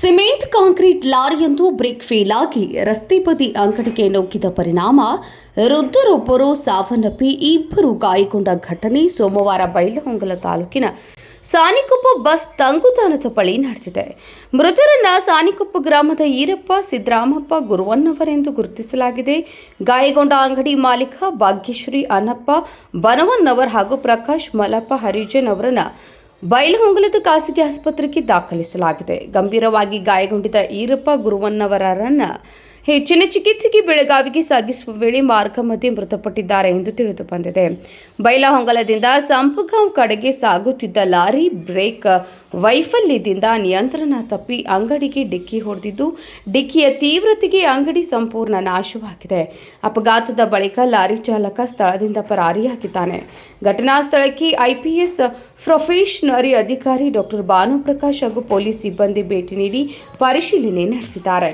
Cement concrete ಲಾರಿಯೊಂದು break fail ಆಗಿ ರಸ್ತೆ ಬದಿ ಅಂಗಡಿಗೆ ನುಗ್ಗಿದ ಪರಿಣಾಮ ವೃದ್ಧರೊಬ್ಬರು ಸಾವನ್ನಪ್ಪಿ ಇಬ್ಬರು ಗಾಯಗೊಂಡ ಘಟನೆ ಸೋಮವಾರ ಬೈಲಹೊಂಗಲ ತಾಲೂಕಿನ ಸಾನಿಕೊಪ್ಪ ಬಸ್ ತಂಗುದಾಣದ ಬಳಿ ನಡೆದಿದೆ. ಮೃತರನ್ನ ಸಾನಿಕೊಪ್ಪ ಗ್ರಾಮದ ಈರಪ್ಪ, ಸಿದ್ದರಾಮಪ್ಪ, ಗುರುವಣ್ಣವರೆಂದು ಗುರುತಿಸಲಾಗಿದೆ. ಗಾಯಗೊಂಡ ಅಂಗಡಿ ಮಾಲೀಕ ಭಾಗ್ಯಶ್ರೀ ಅನ್ನಪ್ಪ ಬನವನ್ನವರ್ ಹಾಗೂ ಪ್ರಕಾಶ್ ಮಲಪ್ಪ ಹರಿಜನ್ ಅವರನ್ನ ಬೈಲಹೊಂಗಲದ ಖಾಸಗಿ ಆಸ್ಪತ್ರೆಗೆ ದಾಖಲಿಸಲಾಗಿದೆ. ಗಂಭೀರವಾಗಿ ಗಾಯಗೊಂಡಿದ್ದ ಈರಪ್ಪ ಗುರುವಣ್ಣವರನ್ನ ಹೆಚ್ಚಿನ ಚಿಕಿತ್ಸೆಗೆ ಬೆಳಗಾವಿಗೆ ಸಾಗಿಸುವ ವೇಳೆ ಮಾರ್ಗ ಮಧ್ಯೆ ಮೃತಪಟ್ಟಿದ್ದಾರೆ ಎಂದು ತಿಳಿದು ಬಂದಿದೆ. ಬೈಲಹೊಂಗಲದಿಂದ ಸಂಪಗಾಂವ್ ಕಡೆಗೆ ಸಾಗುತ್ತಿದ್ದ ಲಾರಿ ಬ್ರೇಕ್ ವೈಫಲ್ಯದಿಂದ ನಿಯಂತ್ರಣ ತಪ್ಪಿ ಅಂಗಡಿಗೆ ಡಿಕ್ಕಿ ಹೊಡೆದಿದ್ದು, ಡಿಕ್ಕಿಯ ತೀವ್ರತೆಗೆ ಅಂಗಡಿ ಸಂಪೂರ್ಣ ನಾಶವಾಗಿದೆ. ಅಪಘಾತದ ಬಳಿಕ ಲಾರಿ ಚಾಲಕ ಸ್ಥಳದಿಂದ ಪರಾರಿಯಾಗಿದ್ದಾನೆ. ಘಟನಾ ಸ್ಥಳಕ್ಕೆ ಐಪಿಎಸ್ ಪ್ರೊಫೆಷನರಿ ಅಧಿಕಾರಿ ಡಾಕ್ಟರ್ ಭಾನುಪ್ರಕಾಶ್ ಹಾಗೂ ಪೊಲೀಸ್ ಸಿಬ್ಬಂದಿ ಭೇಟಿ ನೀಡಿ ಪರಿಶೀಲನೆ ನಡೆಸಿದ್ದಾರೆ.